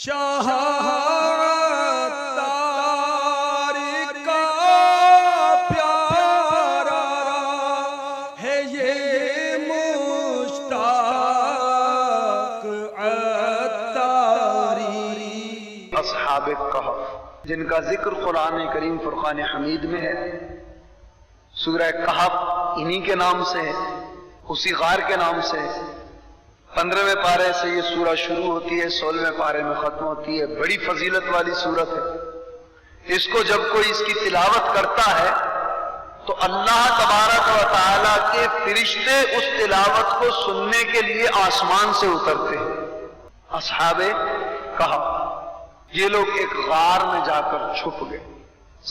شاہ تار کا پیارا ہے یہ مشتاق عطاری۔ اصحاب کہف جن کا ذکر قرآن کریم فرقان حمید میں ہے، سورہ کہف انہی کے نام سے ہے، اسی غار کے نام سے ہے۔ 15ویں پارے سے یہ سورہ شروع ہوتی ہے، 16ویں پارے میں ختم ہوتی ہے۔ بڑی فضیلت والی سورت ہے۔ اس کو جب کوئی اس کی تلاوت کرتا ہے تو اللہ تبارک و تعالیٰ کے فرشتے اس تلاوت کو سننے کے لیے آسمان سے اترتے ہیں۔ اصحاب کہف یہ لوگ ایک غار میں جا کر چھپ گئے،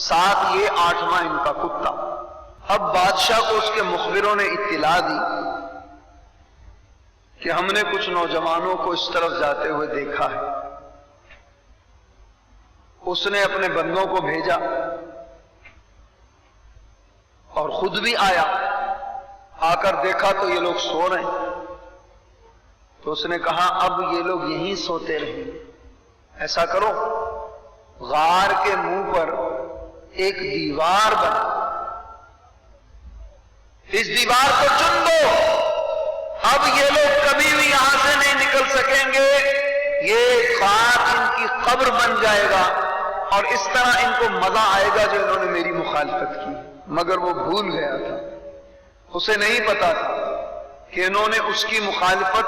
ساتھ یہ 8واں ان کا کتا۔ اب بادشاہ کو اس کے مخبروں نے اطلاع دی کہ ہم نے کچھ نوجوانوں کو اس طرف جاتے ہوئے دیکھا ہے۔ اس نے اپنے بندوں کو بھیجا اور خود بھی آیا، آ کر دیکھا تو یہ لوگ سو رہے ہیں۔ تو اس نے کہا اب یہ لوگ یہیں سوتے رہیں، ایسا کرو غار کے منہ پر ایک دیوار بنا، اس دیوار کو چن دو، اب یہ لوگ کبھی بھی یہاں سے نہیں نکل سکیں گے، یہ غار ان کی قبر بن جائے گا، اور اس طرح ان کو مزہ آئے گا جو انہوں نے میری مخالفت کی۔ مگر وہ بھول گیا تھا، اسے نہیں پتا تھا کہ انہوں نے اس کی مخالفت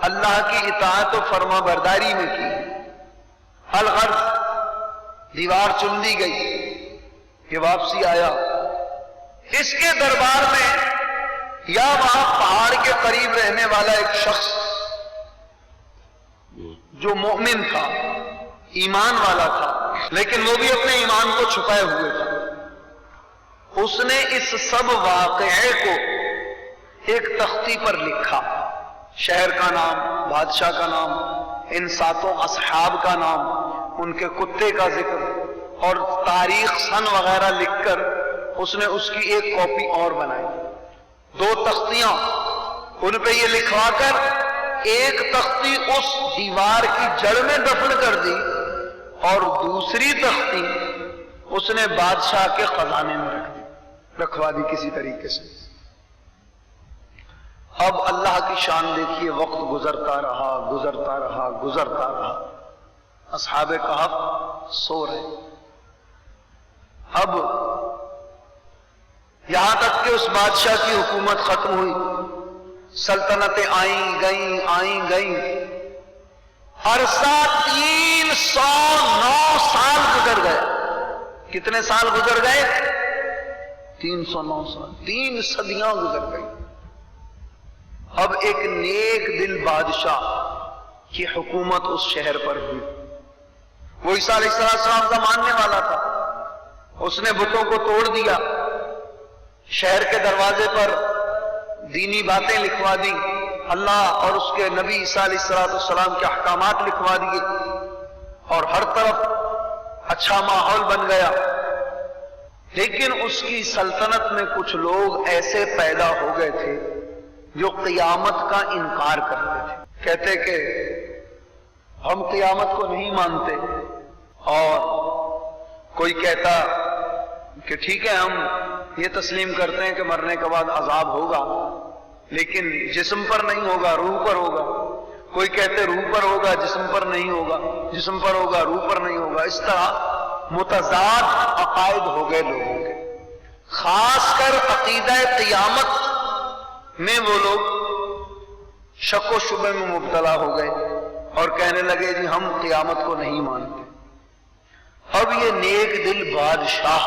اللہ کی اطاعت و فرما برداری میں کی۔ الغرض دیوار چن دی گئی، یہ واپسی آیا، اس کے دربار میں یا وہاں پہاڑ کے قریب رہنے والا ایک شخص جو مومن تھا، ایمان والا تھا، لیکن وہ بھی اپنے ایمان کو چھپائے ہوئے تھا۔ اس نے اس سب واقعے کو ایک تختی پر لکھا، شہر کا نام، بادشاہ کا نام، ان 7 اصحاب کا نام، ان کے کتے کا ذکر اور تاریخ سن وغیرہ لکھ کر اس نے اس کی ایک کاپی اور بنائی۔ 2 تختیاں ان پہ یہ لکھوا کر ایک تختی اس دیوار کی جڑ میں دفن کر دی، اور دوسری تختی اس نے بادشاہ کے خزانے میں رکھوا دی کسی طریقے سے۔ اب اللہ کی شان دیکھیے، وقت گزرتا رہا گزرتا رہا گزرتا رہا، اصحاب کہف سو رہے۔ اب یہاں تک کہ اس بادشاہ کی حکومت ختم ہوئی، سلطنتیں آئیں گئیں، عرصہ 309 سال گزر گئے۔ کتنے سال گزر گئے؟ 309 سال، 3 صدیاں گزر گئی۔ اب ایک نیک دل بادشاہ کی حکومت اس شہر پر ہوئی۔ وہ عیسیٰ علیہ السلام کا ماننے والا تھا، اس نے بتوں کو توڑ دیا، شہر کے دروازے پر دینی باتیں لکھوا دی، اللہ اور اس کے نبی عیسیٰ علیہ السلام کے احکامات لکھوا دیے، اور ہر طرف اچھا ماحول بن گیا۔ لیکن اس کی سلطنت میں کچھ لوگ ایسے پیدا ہو گئے تھے جو قیامت کا انکار کرتے تھے، کہتے کہ ہم قیامت کو نہیں مانتے، اور کوئی کہتا کہ ٹھیک ہے ہم یہ تسلیم کرتے ہیں کہ مرنے کے بعد عذاب ہوگا، لیکن جسم پر نہیں ہوگا، روح پر ہوگا۔ کوئی کہتے روح پر ہوگا، جسم پر نہیں ہوگا، جسم پر ہوگا، روح پر نہیں ہوگا۔ اس طرح متضاد عقائد ہو گئے لوگوں کے، خاص کر عقیدہ قیامت میں وہ لوگ شک و شبہ میں مبتلا ہو گئے اور کہنے لگے جی ہم قیامت کو نہیں مانتے۔ اب یہ نیک دل بادشاہ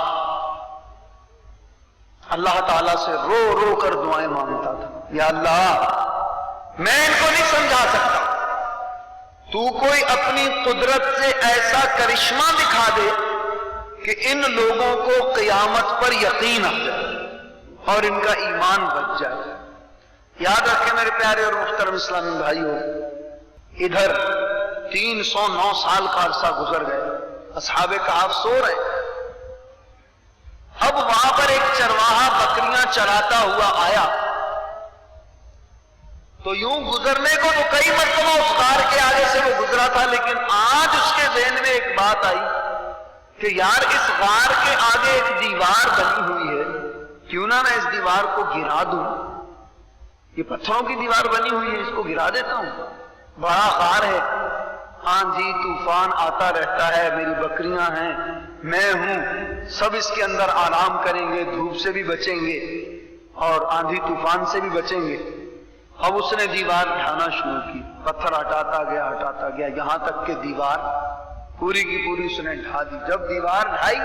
اللہ تعالیٰ سے رو رو کر دعائیں مانگتا تھا، یا اللہ میں ان کو نہیں سمجھا سکتا، تو کوئی اپنی قدرت سے ایسا کرشمہ دکھا دے کہ ان لوگوں کو قیامت پر یقین آ جائے اور ان کا ایمان بچ جائے۔ یاد رکھیں میرے پیارے اور محترم اسلامی بھائیوں، ادھر 309 سال کا عرصہ گزر گئے، اصحاب کہف سو رہے۔ اب وہاں پر ایک چرواہا بکریاں چراتا ہوا آیا، تو یوں گزرنے کو تو کئی مرتبہ اس غار کے آگے سے وہ گزرا تھا، لیکن آج اس کے ذہن میں ایک بات آئی کہ یار اس غار کے آگے ایک دیوار بنی ہوئی ہے، کیوں نہ میں اس دیوار کو گرا دوں؟ یہ پتھروں کی دیوار بنی ہوئی ہے، اس کو گرا دیتا ہوں، بڑا غار ہے، آندھی طوفان آتا رہتا ہے، میری بکریاں ہیں، میں ہوں، سب اس کے اندر آرام کریں گے، دھوپ سے بھی بچیں گے اور آندھی طوفان سے بھی بچیں گے۔ اب اس نے دیوار ڈھانا شروع کی، پتھر ہٹاتا گیا یہاں تک کہ دیوار پوری کی پوری اس نے ڈھا دی۔ جب دیوار ڈھائی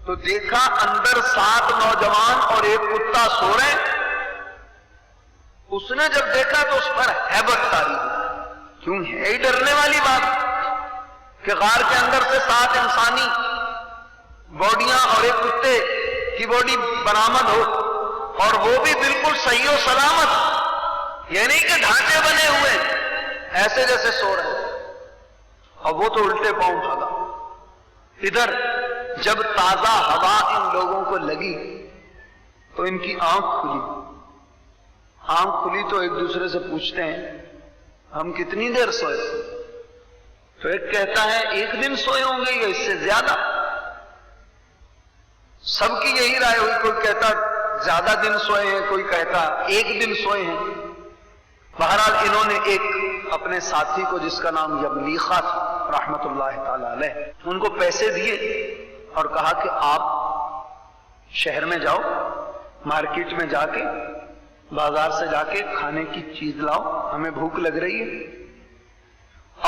تو دیکھا اندر 7 نوجوان اور ایک کتا سو رہے ہیں۔ اس نے جب دیکھا تو اس پر ہیبت طاری ہوئی، کیوں ہے ہی ڈرنے والی بات کہ غار کے اندر سے 7 انسانی باڈیاں اور ایک کتے کی باڈی برآمد ہو، اور وہ بھی بالکل صحیح و سلامت، یہ نہیں کہ ڈھانچے بنے ہوئے ایسے جیسے سو رہے۔ اب وہ تو الٹے پاؤں بھاگا۔ ادھر جب تازہ ہوا ان لوگوں کو لگی تو ان کی آنکھ کھلی تو ایک دوسرے سے پوچھتے ہیں ہم کتنی دیر سوئے؟ تو ایک کہتا ہے 1 دن سوئے ہوں گے یا اس سے زیادہ۔ سب کی یہی رائے ہوئی، کوئی کہتا زیادہ دن سوئے ہیں، کوئی کہتا 1 دن سوئے ہیں۔ بہرحال انہوں نے ایک اپنے ساتھی کو جس کا نام یبلیخہ تھا رحمت اللہ تعالی علیہ، ان کو پیسے دیے اور کہا کہ آپ شہر میں جاؤ، مارکیٹ میں جا کے، بازار سے جا کے کھانے کی چیز لاؤ، ہمیں بھوک لگ رہی ہے۔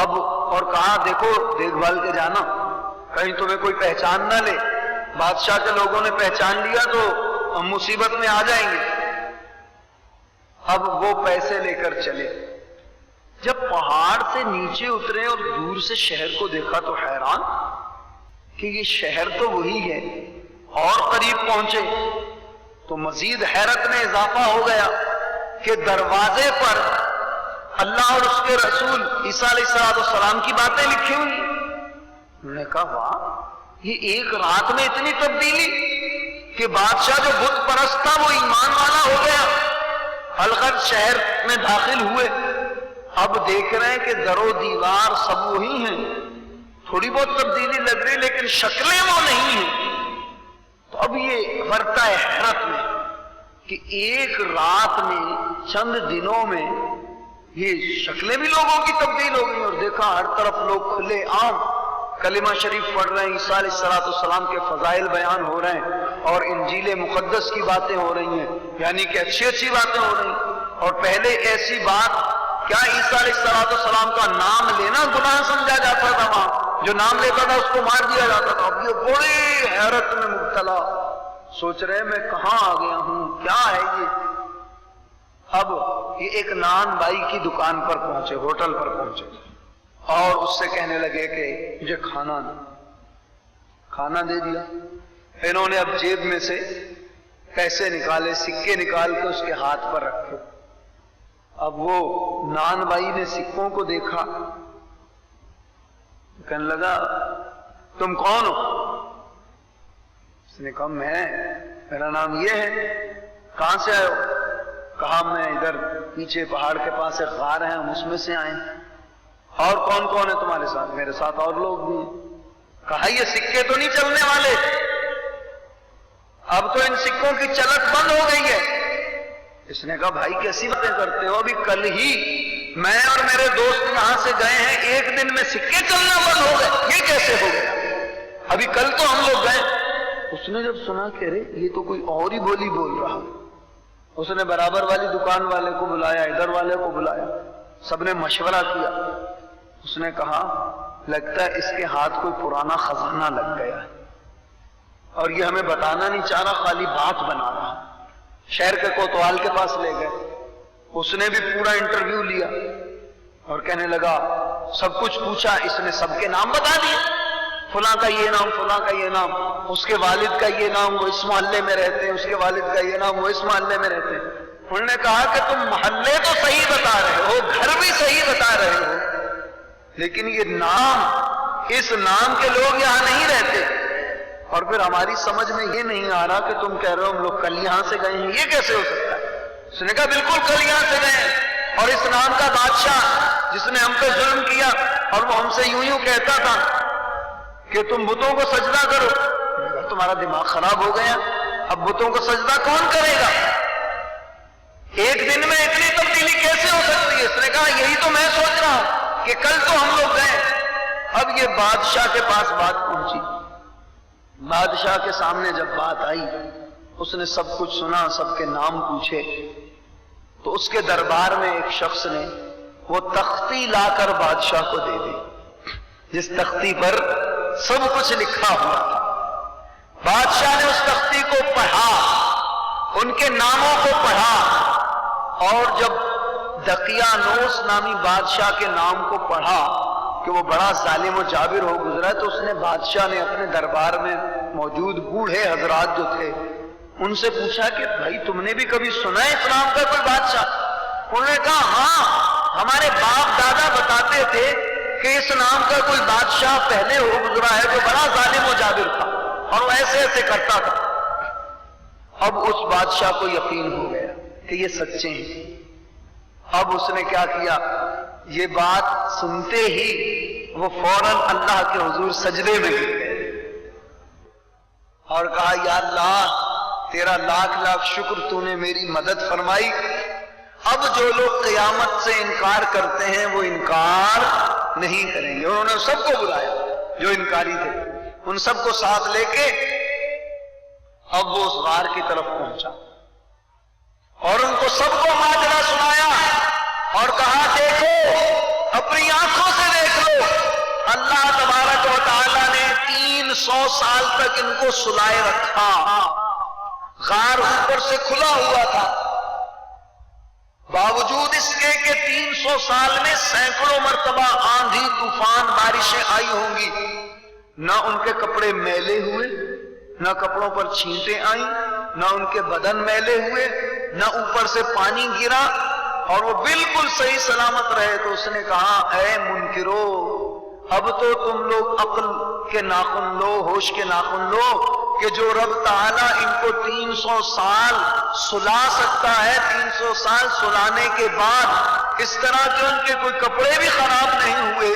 اب اور کہا دیکھو دیکھ بھال کے جانا، کہیں تمہیں کوئی پہچان نہ لے، بادشاہ کے لوگوں نے پہچان لیا تو ہم مصیبت میں آ جائیں گے۔ اب وہ پیسے لے کر چلے۔ جب پہاڑ سے نیچے اترے اور دور سے شہر کو دیکھا تو حیران کہ یہ شہر تو وہی ہے، اور قریب پہنچے تو مزید حیرت میں اضافہ ہو گیا کہ دروازے پر اللہ اور اس کے رسول عیسیٰ علیہ السلام کی باتیں لکھی ہوئی۔ انہوں نے کہا واہ، یہ ایک رات میں اتنی تبدیلی کہ بادشاہ جو بت پرست تھا وہ ایمان والا ہو گیا۔ الغرض شہر میں داخل ہوئے، اب دیکھ رہے ہیں کہ در و دیوار سب وہی ہیں، تھوڑی بہت تبدیلی لگ رہی لیکن شکلیں وہ نہیں ہیں۔ تو اب یہ برتا ہے حیرت میں کہ ایک رات میں، چند دنوں میں یہ شکلیں بھی لوگوں کی تبدیل ہو گئی، اور دیکھا ہر طرف لوگ کھلے عام کلمہ شریف پڑھ رہے ہیں، عیسیٰ علیہ السلام کے فضائل بیان ہو رہے ہیں، اور انجیل مقدس کی باتیں ہو رہی ہیں، یعنی کہ اچھی باتیں ہو رہی ہیں۔ اور پہلے ایسی بات کیا عیسیٰ علیہ السلام کا نام لینا گناہ سمجھا جاتا تھا، وہاں جو نام لیتا تھا اس کو مار دیا جاتا تھا۔ اب یہ بڑی حیرت میں مبتلا، سوچ رہے میں کہاں آ گیا ہوں، کیا ہے یہ؟ اب یہ ایک نان بائی کی دکان پر پہنچے، ہوٹل پر پہنچے، اور اس سے کہنے لگے کہ مجھے کھانا دے دیا۔ انہوں نے اب جیب میں سے پیسے نکالے، سکے نکال کے اس کے ہاتھ پر رکھے۔ اب وہ نان بائی نے سکوں کو دیکھا، کہنے لگا تم کون ہو؟ اس نے کہا میرا نام یہ ہے۔ کہاں سے آئے ہو؟ کہا میں ادھر پیچھے پہاڑ کے پاس ایک غار ہے، ہم اس میں سے آئے ہیں۔ اور کون کون ہے تمہارے ساتھ؟ میرے ساتھ اور لوگ بھی ہیں۔ کہا یہ سکے تو نہیں چلنے والے، اب تو ان سکوں کی چلت بند ہو گئی ہے۔ اس نے کہا بھائی کیسی باتیں کرتے ہو، ابھی کل ہی میں اور میرے دوست یہاں سے گئے ہیں، 1 دن میں سکے چلنا بند ہو گئے، یہ کیسے ہو گیا؟ ابھی کل تو ہم لوگ گئے۔ اس نے جب سنا کہ ارے یہ تو کوئی اور ہی بولی بول رہا، اس نے برابر والی دکان والے کو بلایا، ادھر والے کو بلایا، سب نے مشورہ کیا۔ اس نے کہا لگتا ہے اس کے ہاتھ کوئی پرانا خزانہ لگ گیا ہے، اور یہ ہمیں بتانا نہیں چاہ رہا، خالی بات بنا رہا۔ شہر کے کوتوال کے پاس لے گئے، اس نے بھی پورا انٹرویو لیا اور کہنے لگا، سب کچھ پوچھا، اس نے سب کے نام بتا دیے، فلاں کا یہ نام، فلاں کا یہ نام، اس کے والد کا یہ نام، وہ اس محلے میں رہتے ہیں، اس کے والد کا یہ نام، وہ اس محلے میں رہتے ہیں۔ انہوں نے کہا کہ تم محلے تو صحیح بتا رہے ہو، گھر بھی صحیح بتا رہے ہو، لیکن یہ نام، اس نام کے لوگ یہاں نہیں رہتے، اور پھر ہماری سمجھ میں یہ نہیں آ رہا کہ تم کہہ رہے ہو ہم لوگ کل یہاں سے گئے ہیں، یہ کیسے ہو سکتا ہے؟ اس نے کہا بالکل کل یہاں سے گئے ہیں، اور اس نام کا بادشاہ جس نے ہم پہ ظلم کیا اور وہ ہم سے یوں کہتا تھا کہ تم بتوں کو سجدہ کرو، تمہارا دماغ خراب ہو گیا، اب بتوں کو سجدہ کون کرے گا؟ ایک دن میں اتنی تبدیلی کیسے ہو سکتی ہے؟ اس نے کہا یہی تو میں سوچ رہا ہوں کہ کل تو ہم لوگ گئے، اب یہ بادشاہ کے پاس بات پہنچی، بادشاہ کے سامنے جب بات آئی اس نے سب کچھ سنا، سب کے نام پوچھے، تو اس کے دربار میں ایک شخص نے وہ تختی لا کر بادشاہ کو دے دی، جس تختی پر سب کچھ لکھا ہوا تھا۔ بادشاہ نے اس تختی کو پڑھا، ان کے ناموں کو پڑھا، اور جب دقیانوس نامی بادشاہ کے نام کو پڑھا کہ وہ بڑا ظالم و جابر ہو گزرا، تو اس نے بادشاہ نے اپنے دربار میں موجود بوڑھے حضرات جو تھے ان سے پوچھا کہ بھائی تم نے بھی کبھی سنا ہے اس نام کا کوئی بادشاہ؟ انہوں نے کہا ہاں، ہمارے باپ دادا بتاتے تھے کہ اس نام کا کوئی بادشاہ پہلے ہو گزرا ہے جو بڑا ظالم و جابر تھا اور وہ ایسے ایسے کرتا تھا۔ اب اس بادشاہ کو یقین ہو گیا کہ یہ سچے ہیں۔ اب اس نے کیا کیا، یہ بات سنتے ہی وہ فوراً اللہ کے حضور سجدے میں گر گئے اور کہا یا اللہ تیرا لاکھ لاکھ شکر، تو نے میری مدد فرمائی، اب جو لوگ قیامت سے انکار کرتے ہیں وہ انکار نہیں کریں گے۔ انہوں نے سب کو بلایا جو انکاری تھے، ان سب کو ساتھ لے کے اب وہ اس غار کی طرف پہنچا اور ان کو سب کو ماجرا سنایا اور کہا دیکھو، اپنی آنکھوں سے دیکھ لو، اللہ تبارک و تعالیٰ نے 300 سال تک ان کو سلائے رکھا، غار اوپر سے کھلا ہوا تھا، باوجود اس کے کہ 300 سال میں سینکڑوں مرتبہ آندھی طوفان بارشیں آئی ہوں گی، نہ ان کے کپڑے میلے ہوئے، نہ کپڑوں پر چھینٹیں آئیں، نہ ان کے بدن میلے ہوئے، نہ اوپر سے پانی گرا، اور وہ بالکل صحیح سلامت رہے۔ تو اس نے کہا اے منکرو، اب تو تم لوگ عقل کے ناخن لو، ہوش کے ناخن لو کہ جو رب تعالیٰ ان کو 300 سال سلا سکتا ہے، 300 سال سلانے کے بعد اس طرح کہ ان کے کوئی کپڑے بھی خراب نہیں ہوئے،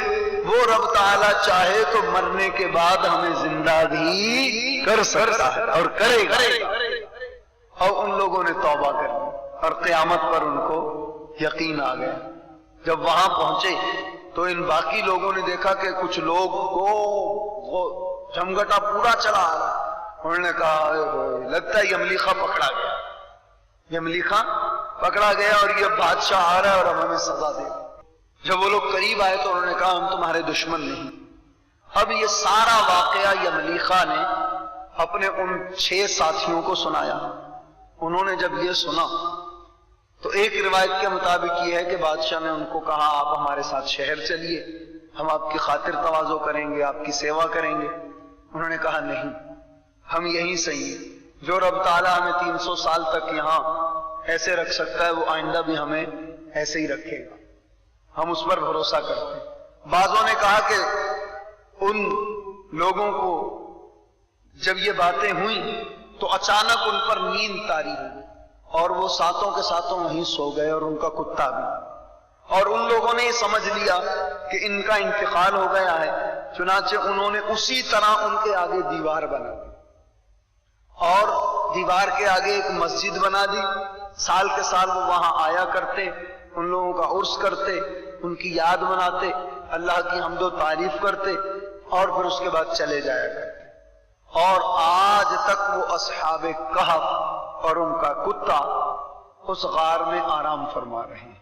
وہ رب تعالیٰ چاہے تو مرنے کے بعد ہمیں زندہ بھی کر سکتا ہے اور کرے گا۔ اور ان لوگوں نے توبہ کر لی اور قیامت پر ان کو یقین آ گیا۔ جب وہاں پہنچے تو ان باقی لوگوں نے دیکھا کہ کچھ لوگ وہ جمگٹا پورا چلا آ رہا، انہوں نے کہا لگتا ہے یملیخا پکڑا گیا، یملیخا پکڑا گیا اور یہ بادشاہ آ رہا ہے اور اب ہمیں سزا دے گا۔ جب وہ لوگ قریب آئے تو انہوں نے کہا ہم تمہارے دشمن نہیں۔ اب یہ سارا واقعہ یملیخا نے اپنے ان 6 ساتھیوں کو سنایا۔ انہوں نے جب یہ سنا تو ایک روایت کے مطابق یہ ہے کہ بادشاہ نے ان کو کہا آپ ہمارے ساتھ شہر چلیے، ہم آپ کی خاطر تواضع کریں گے، آپ کی سیوا کریں گے۔ انہوں نے کہا نہیں، ہم یہیں صحیح ہیں، جو رب تعالیٰ ہمیں 300 سال تک یہاں ایسے رکھ سکتا ہے وہ آئندہ بھی ہمیں ایسے ہی رکھے گا، ہم اس پر بھروسہ کرتے ہیں۔ بعضوں نے کہا کہ ان لوگوں کو جب یہ باتیں ہوئیں تو اچانک ان پر نیند طاری ہوئی اور وہ ساتوں کے ساتوں وہیں سو گئے اور ان کا کتا بھی، اور ان لوگوں نے یہ سمجھ لیا کہ ان کا انتقال ہو گیا ہے، چنانچہ انہوں نے اسی طرح ان کے آگے دیوار بنا دی اور دیوار کے آگے ایک مسجد بنا دی۔ سال کے سال وہ وہاں آیا کرتے، ان لوگوں کا عرس کرتے، ان کی یاد مناتے، اللہ کی حمد و تعریف کرتے اور پھر اس کے بعد چلے جایا کرتے۔ اور آج تک وہ اصحاب کہف اور ان کا کتا اس غار میں آرام فرما رہے ہیں۔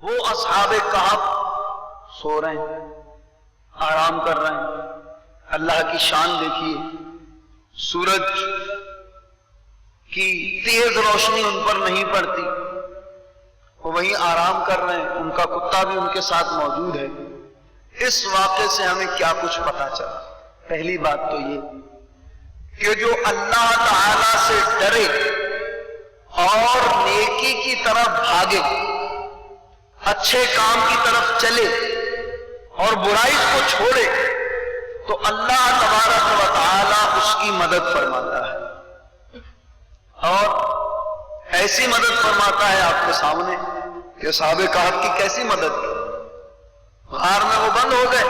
وہ اصحاب کہف سو رہے ہیں، آرام کر رہے ہیں۔ اللہ کی شان دیکھیے، سورج کی تیز روشنی ان پر نہیں پڑتی، وہ وہیں آرام کر رہے ہیں، ان کا کتا بھی ان کے ساتھ موجود ہے۔ اس واقعے سے ہمیں کیا کچھ پتا چلا؟ پہلی بات تو یہ کہ جو اللہ تعالی سے ڈرے اور نیکی کی طرف بھاگے، اچھے کام کی طرف چلے اور برائی کو چھوڑے تو اللہ تبارک و تعالی اس کی مدد فرماتا ہے، اور ایسی مدد فرماتا ہے آپ کے سامنے کہ صحابہ کہف کی کیسی مدد کی. غار میں وہ بند ہو گئے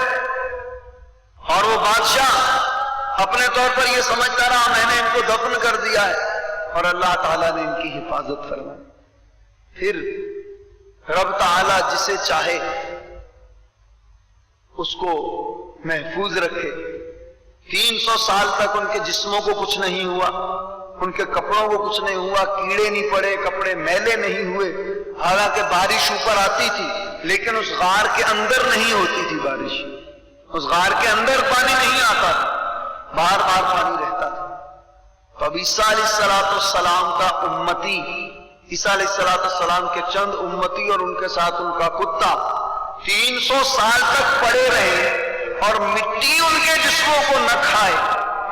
اور وہ بادشاہ اپنے طور پر یہ سمجھتا رہا میں نے ان کو دفن کر دیا ہے، اور اللہ تعالیٰ نے ان کی حفاظت فرمائی. پھر رب تعالیٰ جسے چاہے اس کو محفوظ رکھے. 300 سال تک ان کے جسموں کو کچھ نہیں ہوا، ان کے کپڑوں کو کچھ نہیں ہوا، کیڑے نہیں پڑے، کپڑے میلے نہیں ہوئے. حالانکہ بارش اوپر آتی تھی لیکن اس غار کے اندر نہیں ہوتی تھی بارش. اس غار کے اندر پانی نہیں آتا تھا، بار بار پانی رہتا تھا. تو اب عیسیٰ علیہ السلام کا امتی، عیسیٰ علیہ السلام کے چند امتی اور ان کے ساتھ ان کا کتا 300 سال تک پڑے رہے اور مٹی ان کے جسموں کو نہ کھائے،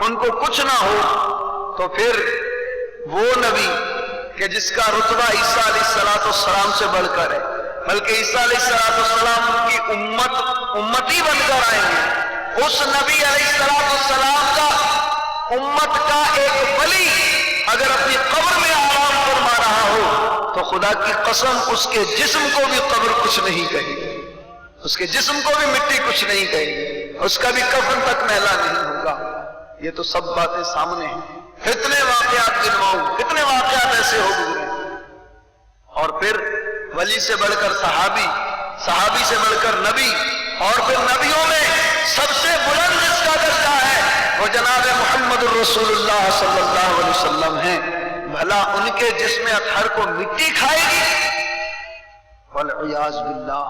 ان کو کچھ نہ ہو. تو پھر وہ نبی کہ جس کا رتبہ عیسیٰ علیہ السلام سے بڑھ کر ہے، بلکہ عیسیٰ علیہ السلام ان کی امتی بن کر آئیں گے، اس نبی علیہ السلام کا امت کا ایک ولی اگر اپنی قبر میں آرام فرما رہا ہو تو خدا کی قسم اس کے جسم کو بھی قبر کچھ نہیں کہے گی، اس کے جسم کو بھی مٹی کچھ نہیں کہے گی، اس کا بھی کفن تک میلا نہیں ہوگا. یہ تو سب باتیں سامنے ہیں. کتنے واقعات گنواؤں، کتنے واقعات ایسے ہو گزرے. اور پھر ولی سے بڑھ کر صحابی، صحابی سے بڑھ کر نبی، اور پھر نبیوں میں سب سے بلند جس کا درجہ ہے وہ جناب محمد الرسول اللہ صلی اللہ علیہ وسلم ہیں. بھلا ان کے جسم اطہر کو مٹی کھائے گی؟ والعیاذ باللہ.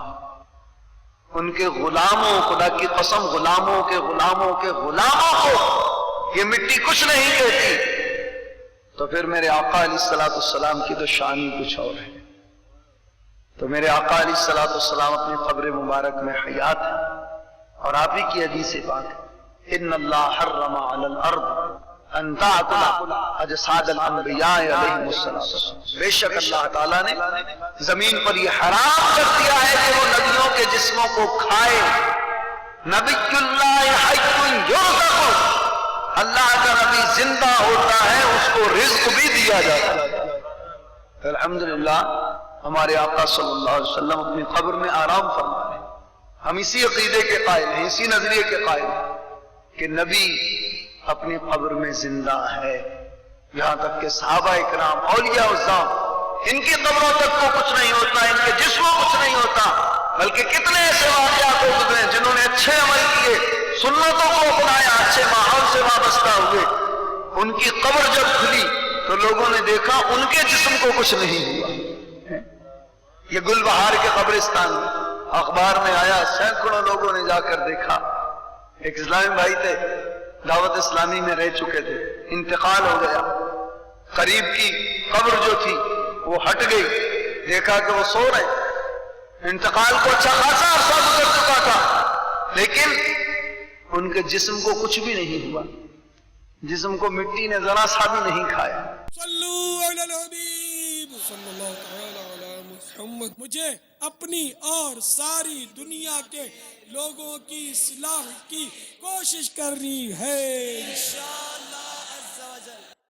ان کے غلاموں، خدا کی قسم غلاموں کے غلاموں کے غلاموں کو یہ مٹی کچھ نہیں کہتی. تو پھر میرے آقا علیہ السلام کی تو شان ہی کچھ اور ہے. تو میرے آقا علیہ السلام اپنی قبر مبارک میں حیات ہیں، اور آپ ہی کی حدیث پاک ہے ان اللہ حرم علی الارض ان تاکل اجساد الانبیاء علیہم السلام. بے شک اللہ تعالیٰ نے زمین پر یہ حرام کر دیا ہے کہ وہ نبیوں کے جسموں کو کھائے. نبی اللہ حی یرزق، اللہ کا نبی زندہ ہوتا ہے، اس کو رزق بھی دیا جاتا ہے. الحمدللہ ہمارے آقا صلی اللہ علیہ وسلم اپنی قبر میں آرام فرما رہے ہیں. ہم اسی عقیدے کے قائل ہیں، اسی نظریے کے قائل ہیں کہ نبی اپنی قبر میں زندہ ہے. یہاں تک کہ صحابہ اکرام، اولیاء اعظام، ان کی قبروں تک کو کچھ نہیں ہوتا، ان کے جسموں کچھ نہیں ہوتا. بلکہ کتنے ایسے واقعات ہو گزرے جنہوں نے اچھے عمل کیے، سنتوں کو اپنایا، اچھے ماحول سے وابستہ ہوئے. ان کی قبر جب کھلی تو لوگوں نے دیکھا ان کے جسم کو کچھ نہیں ہوا. یہ گل بہار کے قبرستان میں اخبار میں آیا، سینکڑوں لوگوں نے جا کر دیکھا. ایک اسلامی بھائی تھے، دعوت اسلامی میں رہ چکے تھے، انتقال ہو گیا. قریب کی قبر جو تھی وہ ہٹ گئی، دیکھا کہ وہ سو رہے. انتقال کو اچھا خاصا عرصہ گزر چکا تھا لیکن ان کے جسم کو کچھ بھی نہیں ہوا، جسم کو مٹی نے ذرا سا بھی نہیں کھایا. صلو علی الحبیب صلی اللہ تعالی علی محمد. مجھے اپنی اور ساری دنیا کے لوگوں کی اصلاح کی کوشش کرنی ہے.